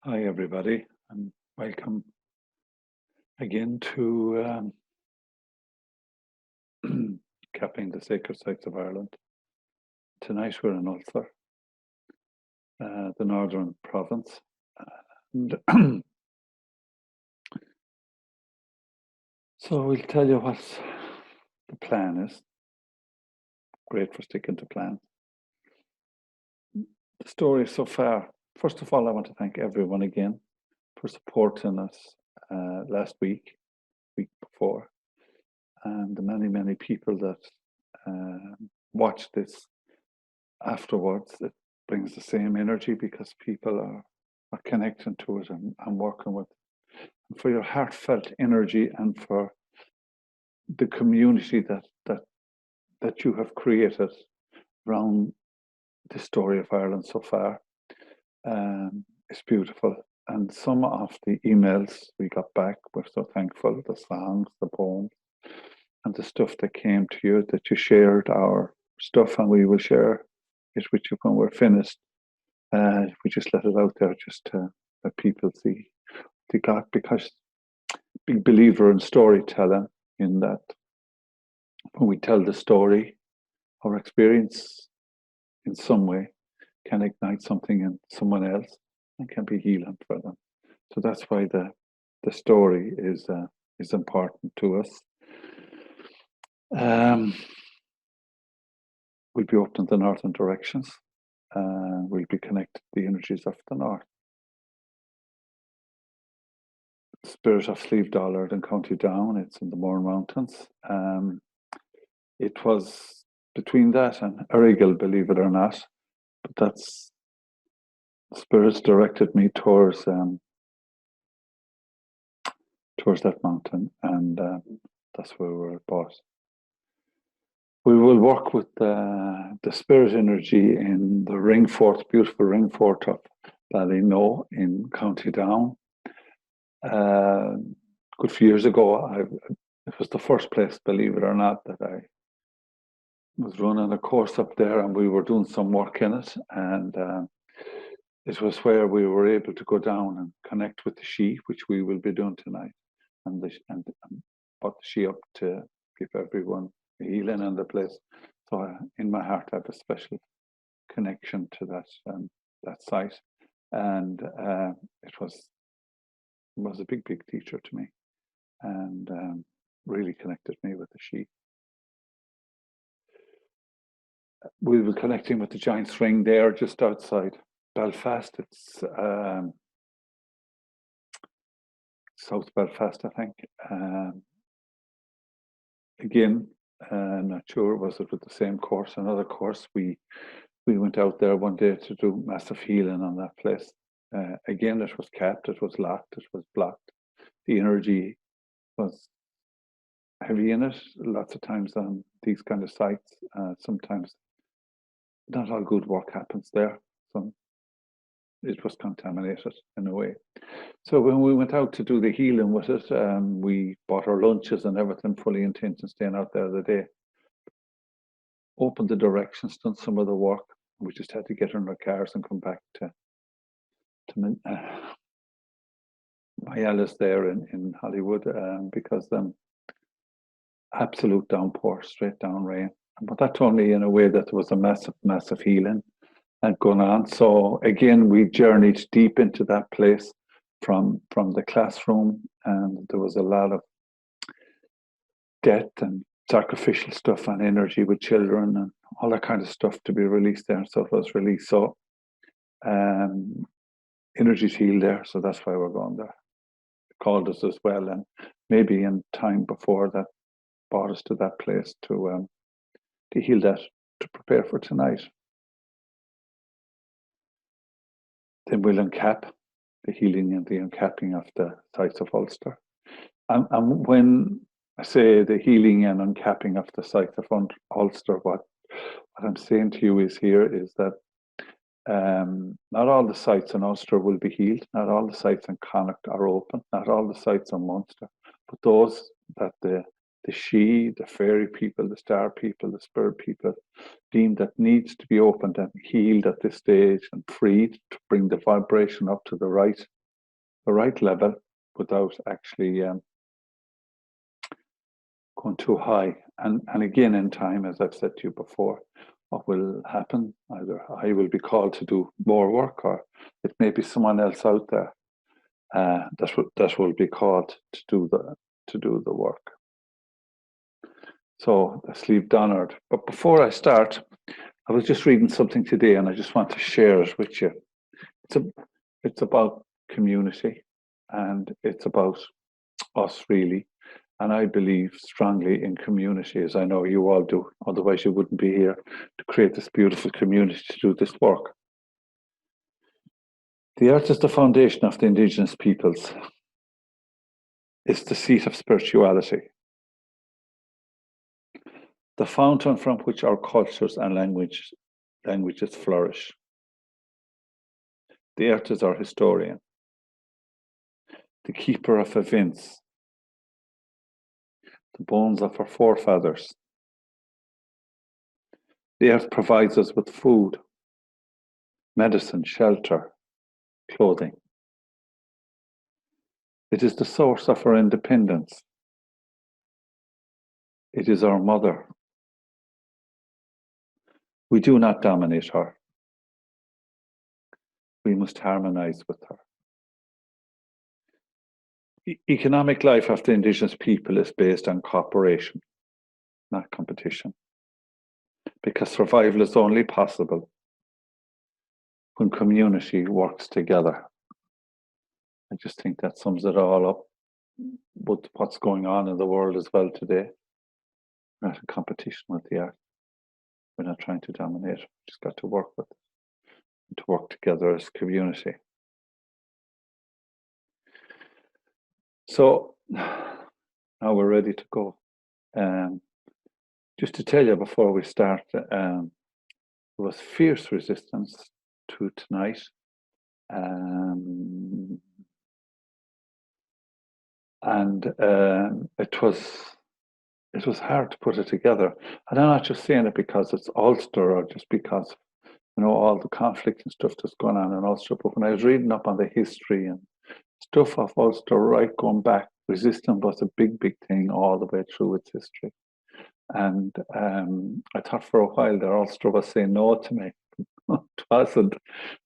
Hi, everybody, and welcome again to Capping the Sacred Sites of Ireland. Tonight we're in Ulster, the northern province. And so we'll tell you what the plan is. Great for sticking to plans. The story so far. First of all, I want to thank everyone again for supporting us last week before, and the many people that watched this afterwards. It brings the same energy because people are connecting to it and working with it. And for your heartfelt energy and for the community that you have created around the story of Ireland so far. It's beautiful. And some of the emails we got back, we're so thankful. The songs, the poems, and the stuff that came to you, that you shared our stuff, and we will share it with you when we're finished. We just let it out there just to let people see they got, because big believer in storytelling, in that when we tell the story, our experience in some way can ignite something in someone else and can be healing for them. So that's why the story is important to us. We'll be open to the northern directions. We'll be connected to the energies of the north. Spirit of Slieve Dollard in County Down. It's in the Mourne Mountains. It was between that and Errigal, believe it or not, but that's spirits directed me towards that mountain, and that's where we're at. We will work with the spirit energy in the ring fort, beautiful ring fort of Ballyknoe in County Down. Good few years ago, it was the first place, believe it or not, that I was running a course up there, and we were doing some work in it, and it was where we were able to go down and connect with the She, which we will be doing tonight, and put the She up to give everyone a healing in the place. So in my heart, I have a special connection to that site, and it was a big teacher to me, and really connected me with the She. We were connecting with the Giant's Ring there, just outside Belfast. It's South Belfast, I think. Again, not sure, was it with the same course, another course? We went out there one day to do massive healing on that place. Again, it was capped, it was locked, it was blocked. The energy was heavy in it. Lots of times on these kind of sites, sometimes not all good work happens there. So it was contaminated in a way. So when we went out to do the healing with it, we bought our lunches and everything, fully intention staying out there the day. Opened the directions, done some of the work. We just had to get in our cars and come back to my Alice there in Hollywood, because absolute downpour, straight down rain. But that told me in a way that there was a massive healing and going on. So again, we journeyed deep into that place from the classroom, and there was a lot of death and sacrificial stuff and energy with children and all that kind of stuff to be released there. So it was released. So energy's healed there. So that's why we're going there. It called us as well, and maybe in time before that brought us to that place to heal that, to prepare for tonight. Then we'll uncap the healing and the uncapping of the sites of Ulster. And when I say the healing and uncapping of the sites of Ulster, what I'm saying to you is that not all the sites in Ulster will be healed. Not all the sites in Connacht are open. Not all the sites in Munster. But those that the the she, the fairy people, the star people, the spirit people, deem that needs to be opened and healed at this stage and freed to bring the vibration up to the right level without actually going too high. And again, in time, as I've said to you before, what will happen? Either I will be called to do more work, or it may be someone else out there that will be called to do the work. So let's leave Donard. But before I start, I was just reading something today, and I just want to share it with you. It's about community, and it's about us really. And I believe strongly in community, as I know you all do. Otherwise, you wouldn't be here to create this beautiful community to do this work. The earth is the foundation of the indigenous peoples. It's the seat of spirituality, the fountain from which our cultures and languages flourish. The earth is our historian, the keeper of events, the bones of our forefathers. The earth provides us with food, medicine, shelter, clothing. It is the source of our independence. It is our mother. We do not dominate her. We must harmonize with her. Economic life of the indigenous people is based on cooperation, not competition, because survival is only possible when community works together. I just think that sums it all up with what's going on in the world as well today. We're not in competition with the earth. We're not trying to dominate. We just got to work with it, to work together as community. So now we're ready to go. Just to tell you before we start, there was fierce resistance to tonight. It was hard to put it together. And I'm not just saying it because it's Ulster or just because, all the conflict and stuff that's going on in Ulster. But when I was reading up on the history and stuff of Ulster, right, going back, resistance was a big, big thing all the way through its history. And I thought for a while there, Ulster was saying no to me. It wasn't.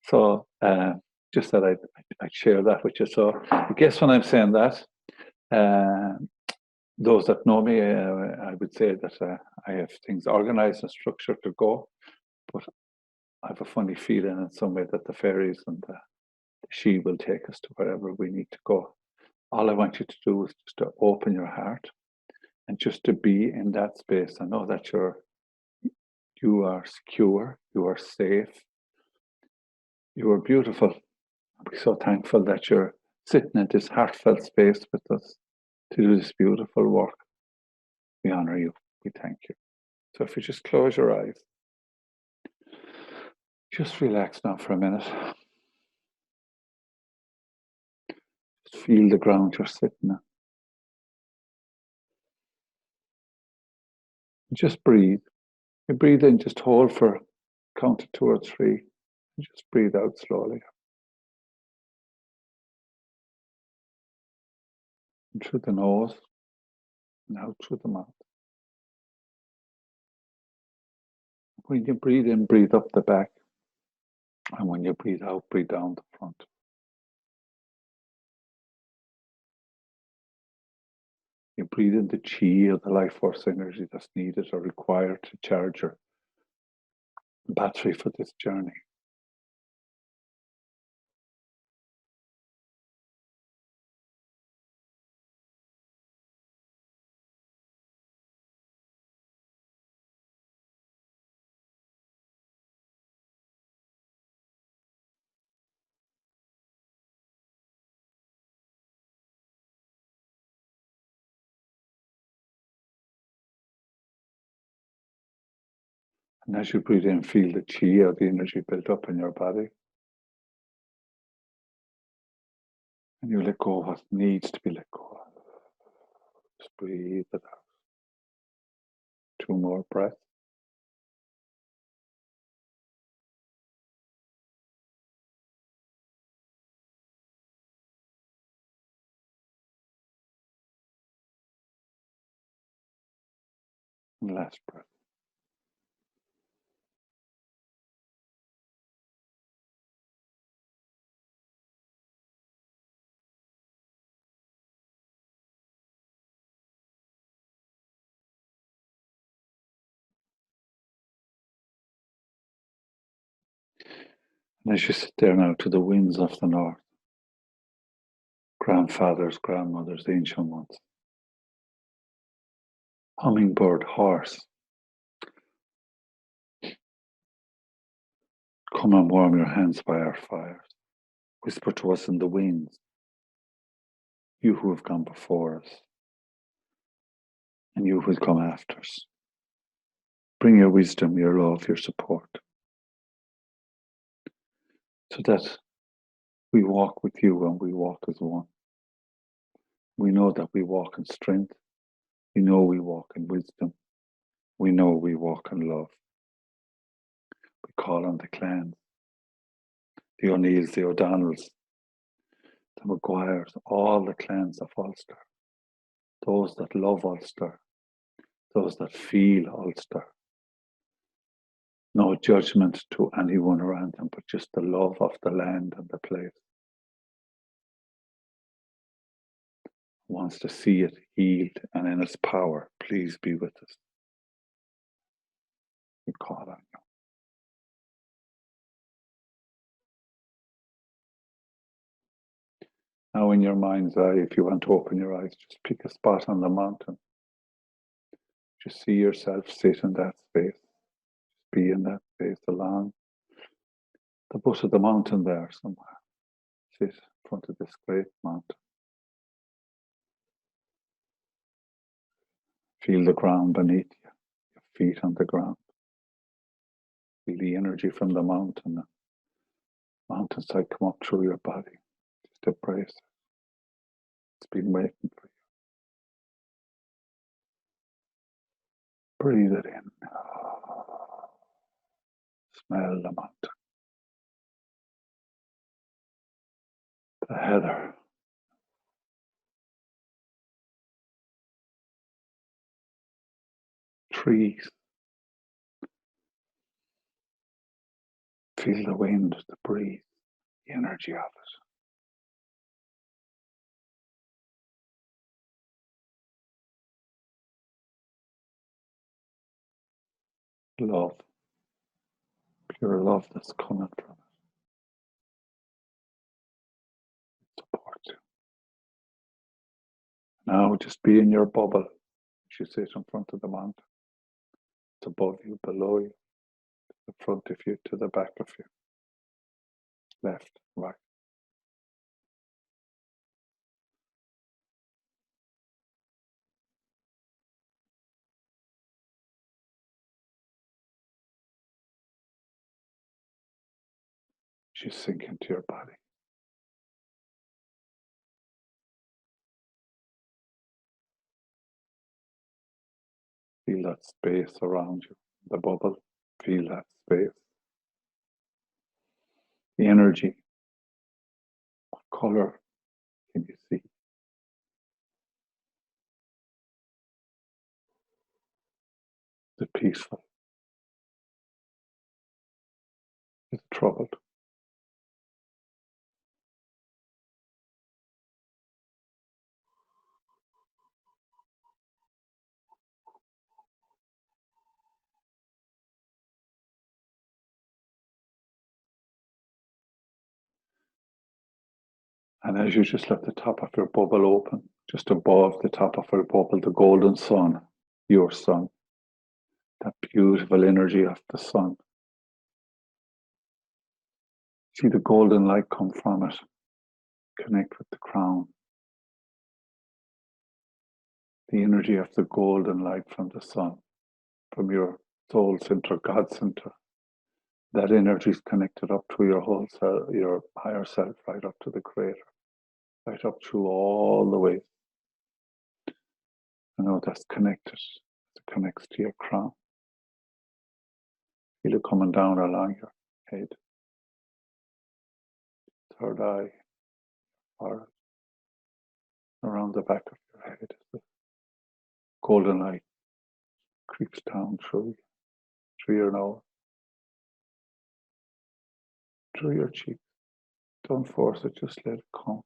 So just that I'd share that with you. So I guess when I'm saying that, those that know me, I would say that I have things organized and structured to go, but I have a funny feeling in some way that the fairies and the she will take us to wherever we need to go. All I want you to do is just to open your heart and just to be in that space. I know that you are secure, you are safe, you are beautiful. I'm so thankful that you're sitting in this heartfelt space with us to do this beautiful work. We honor you. We thank you. So if you just close your eyes, just relax now for a minute. Just feel the ground you're sitting on. Just breathe. You breathe in, just hold for count to 2 or 3. And just breathe out slowly. In through the nose and out through the mouth. When you breathe in, breathe up the back. And when you breathe out, breathe down the front. You breathe in the chi or the life force energy that's needed or required to charge your battery for this journey. And as you breathe in, feel the chi or the energy built up in your body. And you let go of what needs to be let go of. Just breathe it out. 2 more breaths. And last breath. And as you sit there now to the winds of the north, grandfathers, grandmothers, the ancient ones, hummingbird, horse, come and warm your hands by our fires. Whisper to us in the winds, you who have gone before us, and you who will come after us. Bring your wisdom, your love, your support, so that we walk with you and we walk as one. We know that we walk in strength. We know we walk in wisdom. We know we walk in love. We call on the clans, the O'Neills, the O'Donnells, the Maguires, all the clans of Ulster, those that love Ulster, those that feel Ulster. No judgment to anyone around them, but just the love of the land and the place. Wants to see it healed and in its power. Please be with us. We call on you. Now in your mind's eye, if you want to open your eyes, just pick a spot on the mountain. Just see yourself sit in that space. Just be in that space along the foot of the mountain there somewhere. Sit in front of this great mountain. Feel the ground beneath you, your feet on the ground. Feel the energy from the mountain. Mountainside come up through your body. Just embrace it. It's been waiting for you. Breathe it in. Smell the mountain. The heather. Trees. Feel the wind, the breeze, the energy of it. Love. Pure love that's coming from it. Support you. Now just be in your bubble as you sit in front of the mountain. It's above you, below you, to the front of you, to the back of you. Left, right. As you sink into your body. Feel that space around you, the bubble. Feel that space. The energy. What color can you see? Is it peaceful? Is it troubled? And as you just let the top of your bubble open, just above the top of your bubble, the golden sun, your sun, that beautiful energy of the sun. See the golden light come from it. Connect with the crown. The energy of the golden light from the sun, from your soul center, God center. That energy is connected up to your whole self, your higher self, right up to the Creator, right up through all the way. I know that's connected. It connects to your crown. Feel it coming down along your head, third eye, or around the back of your head. The golden light creeps down through your nose, through your cheek. Don't force it, just let it come.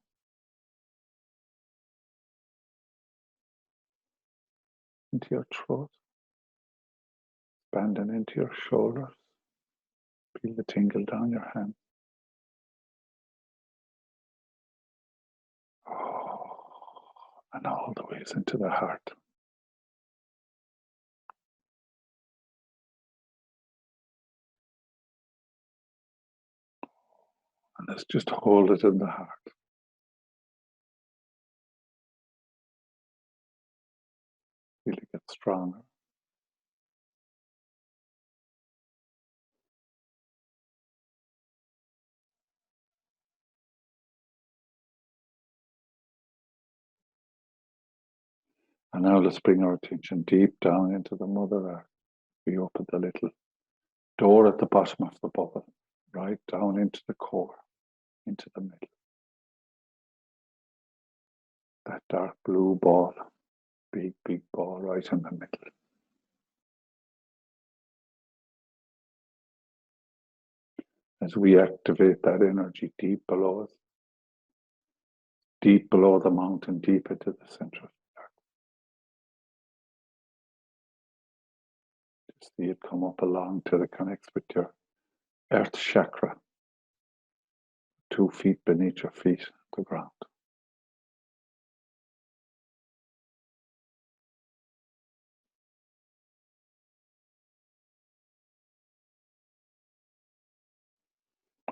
Into your throat, expanding into your shoulders. Feel the tingle down your hand. And all the ways into the heart. And let's just hold it in the heart. Feel it get stronger. And now let's bring our attention deep down into the Mother Earth. We open the little door at the bottom of the bubble, right down into the core, into the middle. That dark blue ball, big ball right in the middle. As we activate that energy deep below us, deep below the mountain, deep into the center of the earth. Just see it come up along till it connects with your earth chakra, 2 feet beneath your feet, the ground.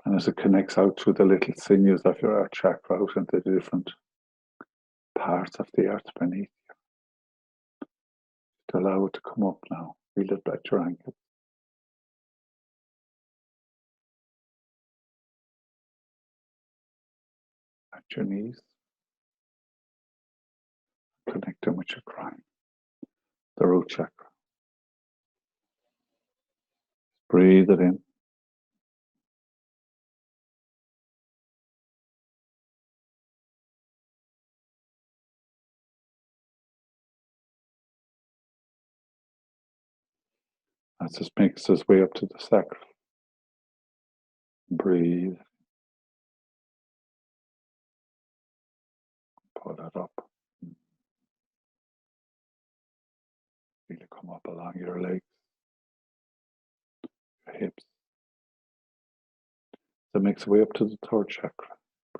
And as it connects out through the little sinews of your earth chakra out into the different parts of the earth beneath you, to allow it to come up now. Feel it at your ankles. At your knees. Connecting with your crown, the root chakra. Breathe it in. As this makes its way up to the sacral. Breathe. Pull it up. Feel it come up along your legs, your hips. So it makes its way up to the third chakra.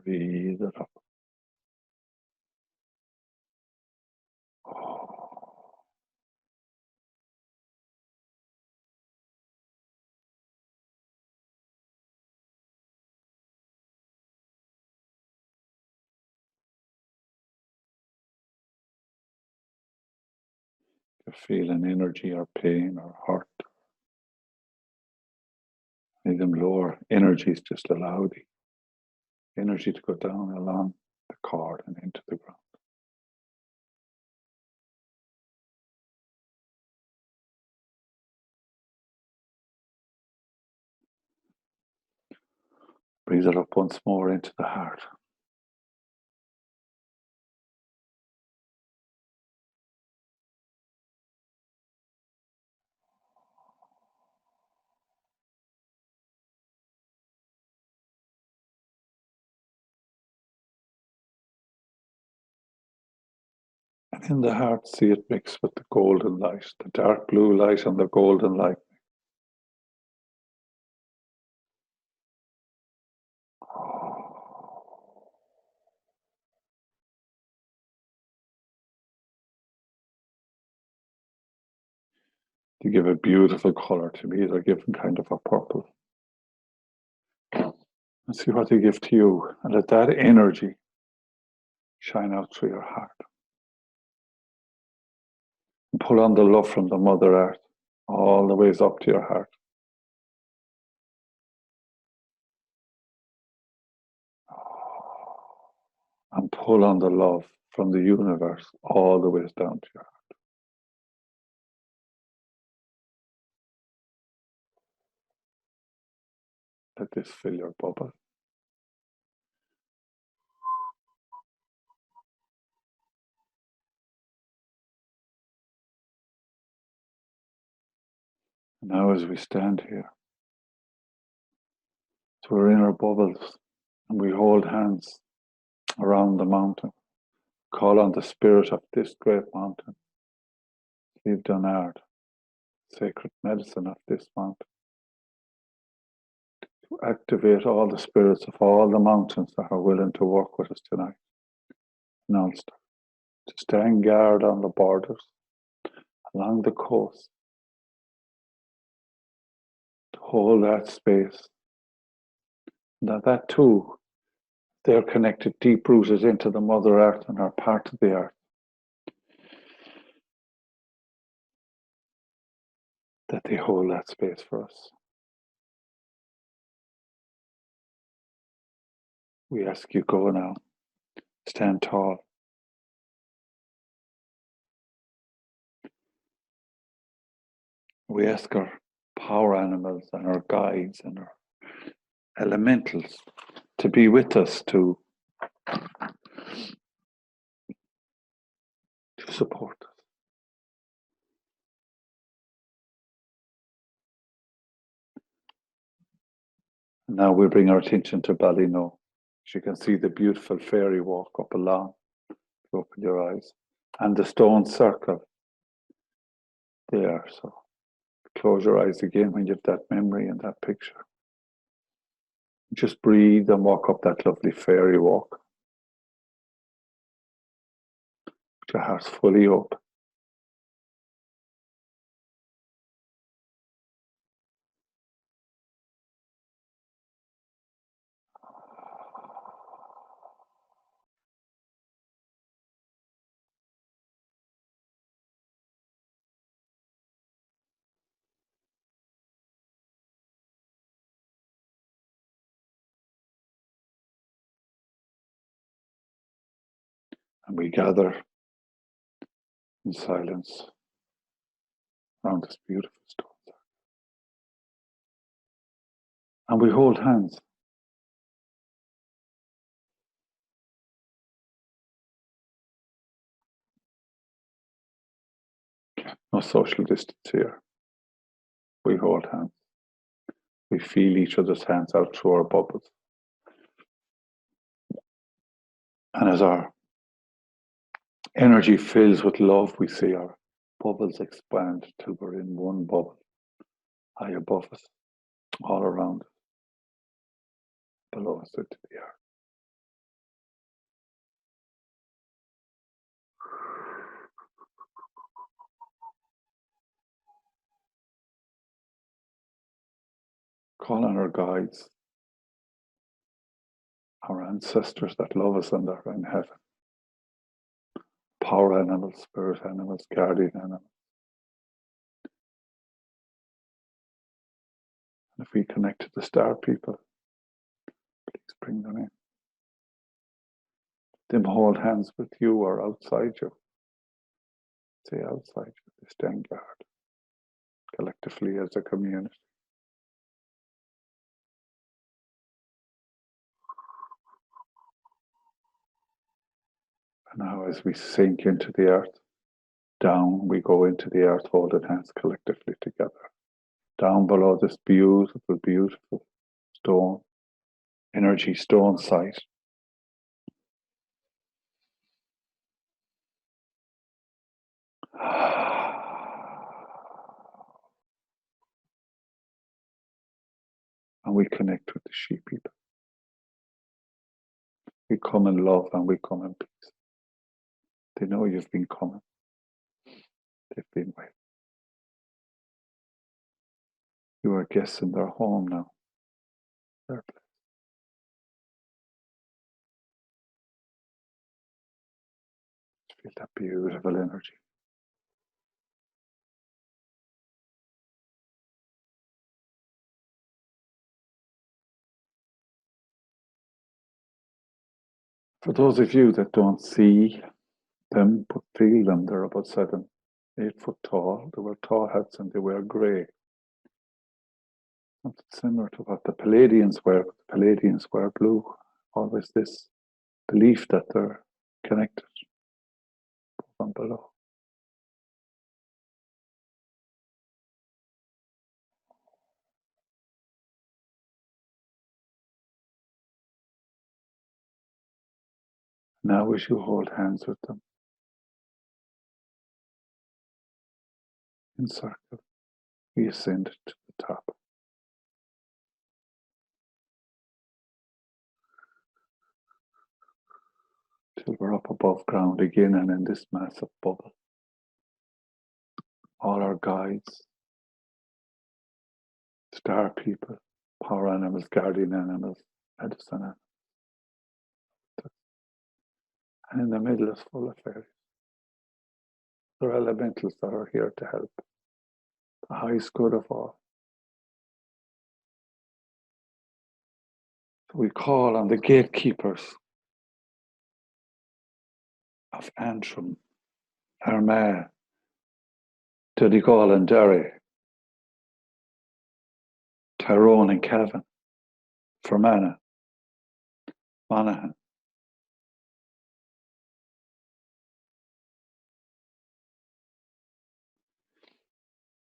Breathe it up. Oh. You're feeling energy or pain or hurt. Need them lower energies, just allow the energy to go down along the cord and into the ground. Breathe it up once more into the heart. And in the heart, see it mix with the golden light, the dark blue light and the golden light. To give a beautiful color to me, they're given kind of a purple. And see what they give to you, and let that energy shine out through your heart. And pull on the love from the Mother Earth all the ways up to your heart. And pull on the love from the universe all the ways down to your heart. Let this fill your bubble. And now as we stand here, so we're in our bubbles and we hold hands around the mountain, call on the spirit of this great mountain, lived on earth, sacred medicine of this mountain, to activate all the spirits of all the mountains that are willing to work with us tonight in Ulster, to stand guard on the borders, along the coast, to hold that space. That too, they're connected, deep rooted into the Mother Earth and are part of the earth. That they hold that space for us. We ask you, go now, stand tall. We ask our power animals and our guides and our elementals to be with us, to support us. And now we bring our attention to Ballino. As you can see the beautiful fairy walk up along. Open your eyes. And the stone circle there. So close your eyes again when you have that memory and that picture. Just breathe and walk up that lovely fairy walk. With your heart fully open. And we gather in silence around this beautiful stone circle. And we hold hands. No social distance here. We hold hands. We feel each other's hands out through our bubbles. And as our energy fills with love, we see our bubbles expand till we're in one bubble, high above us, all around us, below us into the earth. Call on our guides, our ancestors that love us and are in heaven. Power animals, spirit animals, guardian animals. And if we connect to the star people, please bring them in. Them hold hands with you or outside you. Say outside you, they stand guard collectively as a community. And now as we sink into the earth, down we go into the earth, holding hands collectively together. Down below this beautiful, beautiful stone, energy stone site. And we connect with the sheep people. We come in love and we come in peace. They know you've been coming. They've been waiting. You are guests in their home now. Their place. Feel that beautiful energy. For those of you that don't see them, but feel them, they're about 7, 8 foot tall. They wear tall hats and they wear grey. Something similar to what the Palladians were. The Palladians were blue. Always this belief that they're connected from below. Now as you hold hands with them in circle, we ascend to the top. Till we're up above ground again and in this massive bubble. All our guides, star people, power animals, guardian animals, medicine animals. And in the middle is full of fairies. They're elementals that are here to help. The highest good of all. So we call on the gatekeepers of Antrim, Armagh, Donegal and Derry, Tyrone and Cavan, Fermanagh, Monaghan,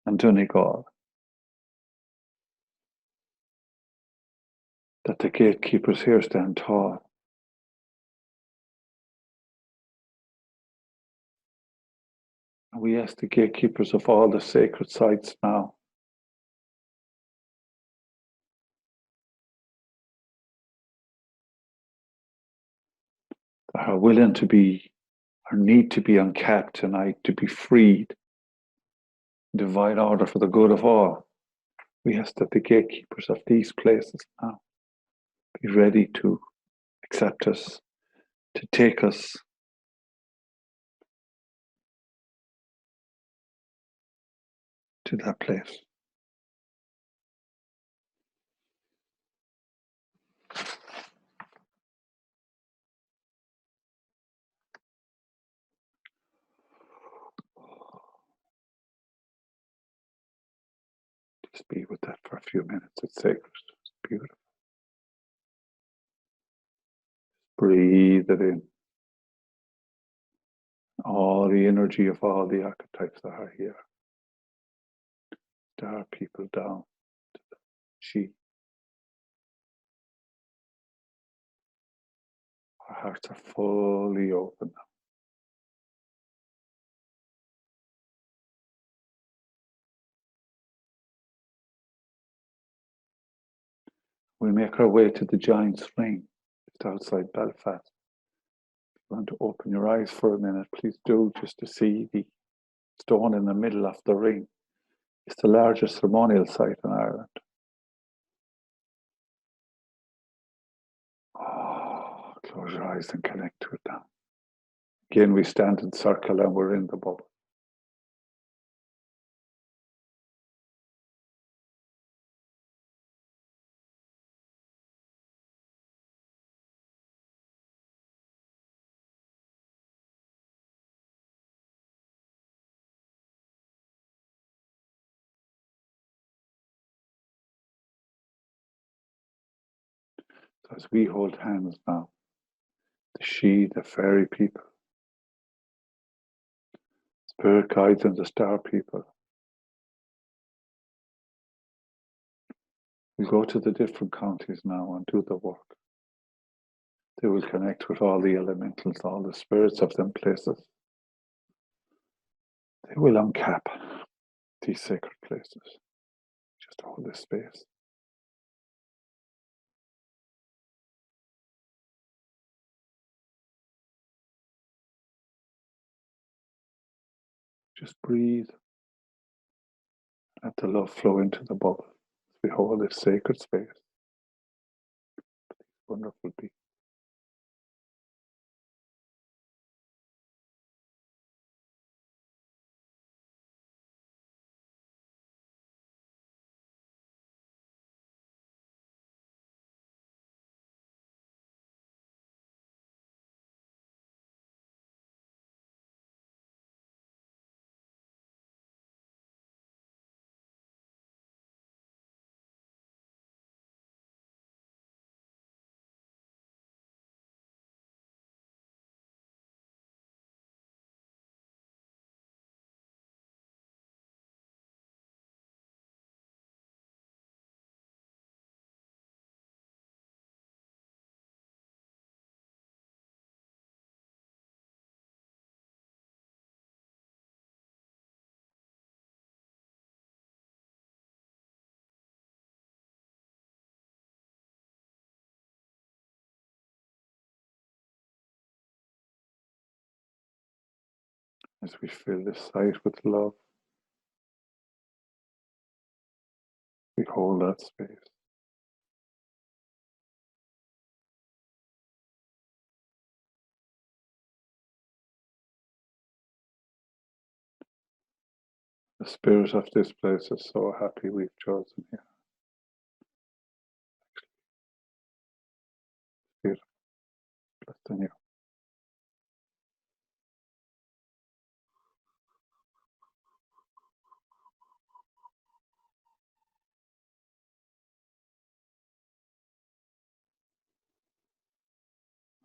and Donegal, that the gatekeepers here stand tall. And we ask the gatekeepers of all the sacred sites now that are willing to be or need to be uncapped tonight, to be freed, divine order for the good of all. We ask that the gatekeepers of these places now be ready to accept us, to take us to that place. Just be with that for a few minutes. It's sacred. It's beautiful. Breathe it in. All the energy of all the archetypes that are here. Star people down to the she. Our hearts are fully open now. We make our way to the Giant's Ring, just outside Belfast. If you want to open your eyes for a minute, please do, just to see the stone in the middle of the ring. It's the largest ceremonial site in Ireland. Oh, close your eyes and connect to it now. Again, we stand in circle and we're in the bubble. So as we hold hands now, the she, the fairy people, spirit guides and the star people, we go to the different counties now and do the work. They will connect with all the elementals, all the spirits of them places. They will uncap these sacred places. Just hold this space. Just breathe. Let the love flow into the bubble as we hold this sacred space. Wonderful being. as we fill this site with love. We hold that space. The spirit of this place is so happy we've chosen here. Beautiful. Blessed in you.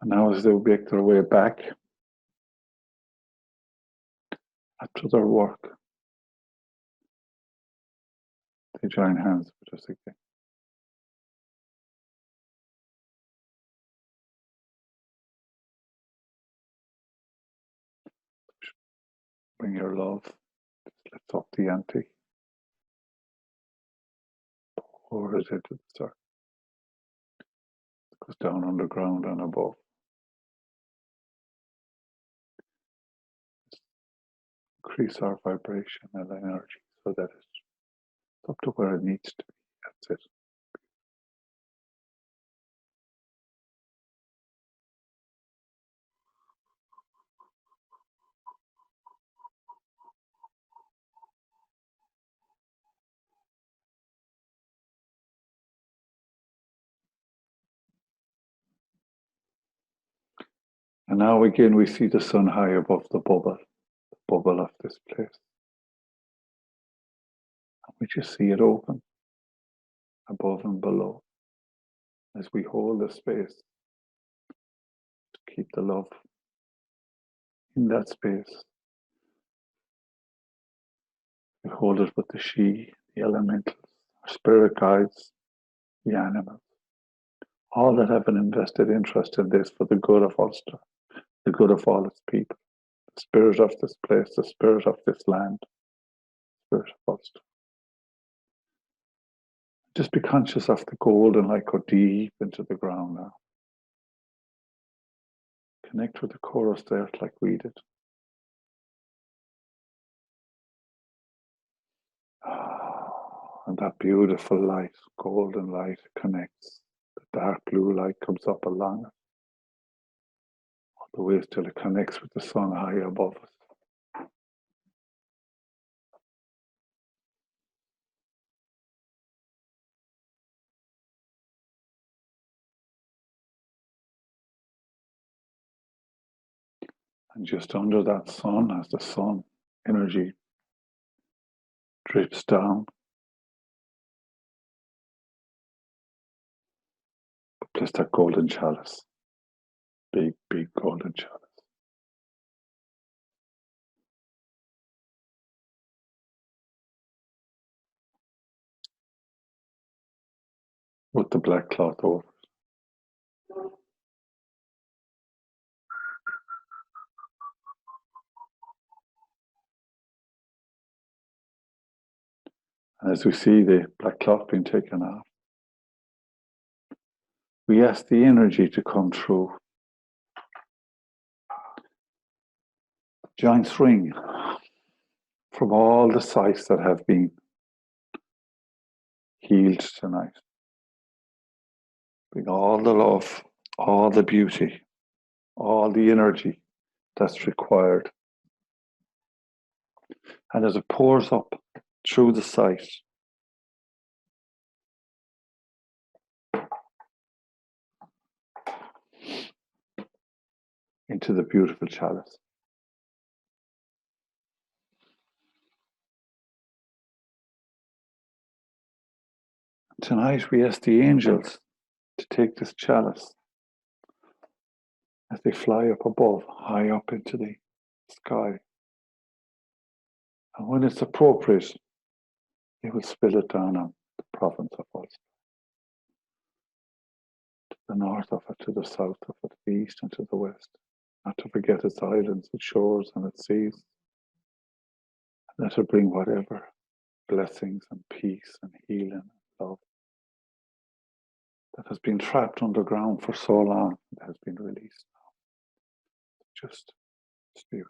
And now as they make their way back after their work, they join hands with us again. Bring your love. Just lift up the ante. Pour it into the circle. It goes down underground and above. Increase our vibration and energy so that it's up to where it needs to be. That's it. And now again we see the sun high above the bubble of this place. And we just see it open above and below as we hold the space to keep the love in that space. We hold it with the she, the elementals, our spirit guides, the animals, all that have an invested interest in this for the good of Ulster, the good of all its people, the spirit of this place, the spirit of this land, the spirit of Ulster. Just be conscious of the golden light go deep into the ground now. Connect with the chorus there like we did. And that beautiful light, golden light, connects. The dark blue light comes up along it, all the way till it connects with the sun high above us. And just under that sun, as the sun energy drips down, place that golden chalice, big, big golden chalice. With the black cloth over it. And as we see the black cloth being taken off, we ask the energy to come through. Giant's ring from all the sites that have been healed tonight. Bring all the love, all the beauty, all the energy that's required. And as it pours up through the site, into the beautiful chalice. Tonight we ask the angels to take this chalice as they fly up above, high up into the sky. And when it's appropriate, they will spill it down on the province of Ulster. To the north of it, to the south of it, to the east and to the west. Not to forget its islands, its shores and its seas. Let it bring whatever blessings and peace and healing and love that has been trapped underground for so long, it has been released now. Just spirit.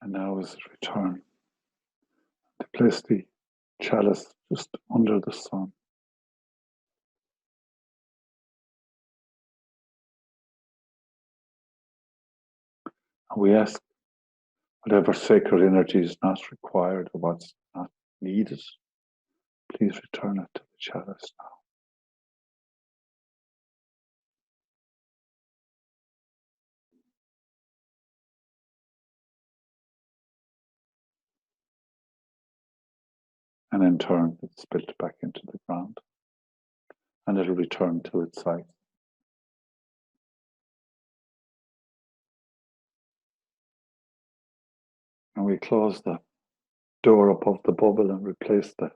And now as it return, to place the chalice just under the sun. And we ask whatever sacred energy is not required or what's not needed, please return it to the chalice now. And in turn, it's spilled back into the ground and it'll return to its site. And we close the door above the bubble and replace the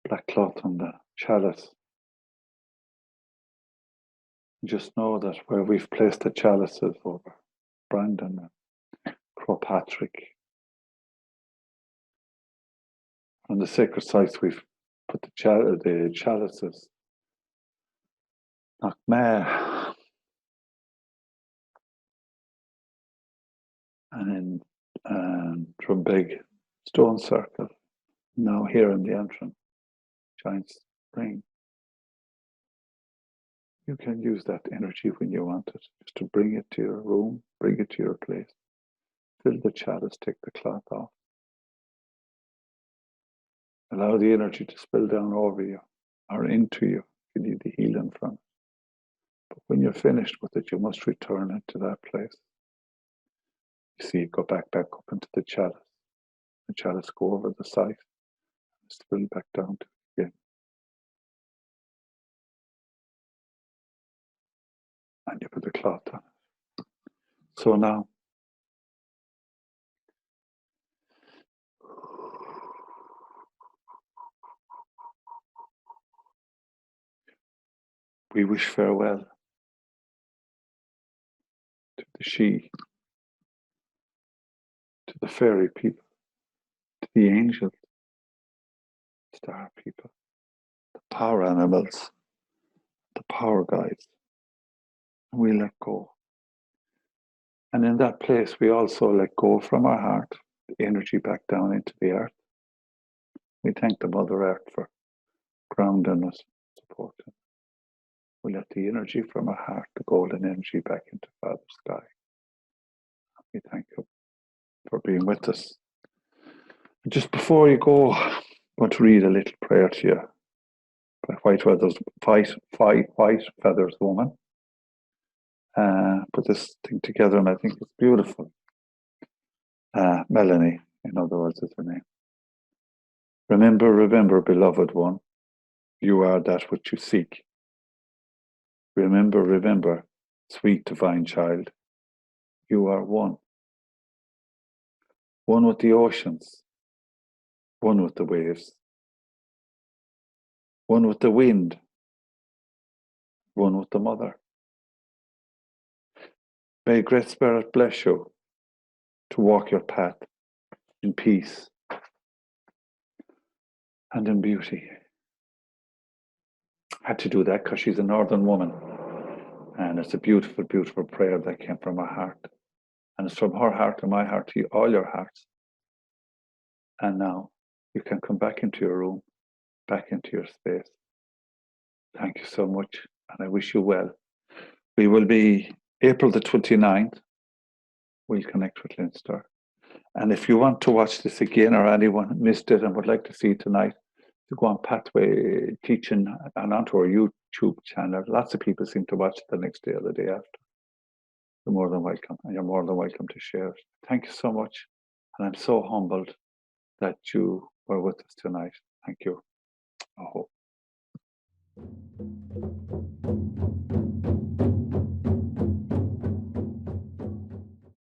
black cloth on the chalice. Just know that where we've placed the chalices over Brandon and Patrick, on the sacred sites we've put the chalices, Knockmare, and in Drumbeg Stone Circle, now here in the entrance, Giant Spring. You can use that energy when you want it, just to bring it to your room, bring it to your place. Fill the chalice, take the cloth off. Allow the energy to spill down over you or into you, give you the healing from it. But when you're finished with it, you must return it to that place. You see it go back up into the chalice. The chalice go over the site, spill back down to it again. And you put the cloth on it. So now, we wish farewell to the she, to the fairy people, to the angels, star people, the power animals, the power guides. And we let go. And in that place, we also let go from our heart, the energy back down into the earth. We thank the Mother Earth for grounding us, supporting. We let the energy from our heart, the golden energy, back into Father Sky. We thank you for being with us. And just before you go, I want to read a little prayer to you by White Feathers Woman. Put this thing together, and I think it's beautiful. Melanie, in other words, is her name. Remember, beloved one, you are that which you seek. Remember, sweet divine child, you are one. One with the oceans, one with the waves, one with the wind, one with the mother. May Great Spirit bless you to walk your path in peace and in beauty. I had to do that because she's a northern woman. And it's a beautiful, beautiful prayer that came from her heart. And it's from her heart to my heart to you, all your hearts. And now you can come back into your room, back into your space. Thank you so much, and I wish you well. We will be April the 29th. We'll connect with Leinster. And if you want to watch this again, or anyone missed it and would like to see it tonight, you go on Pathway Teaching and onto our YouTube channel. Lots of people seem to watch it the next day or the day after. You're more than welcome, and you're more than welcome to share it. Thank you so much, and I'm so humbled that you were with us tonight. Thank you. I hope.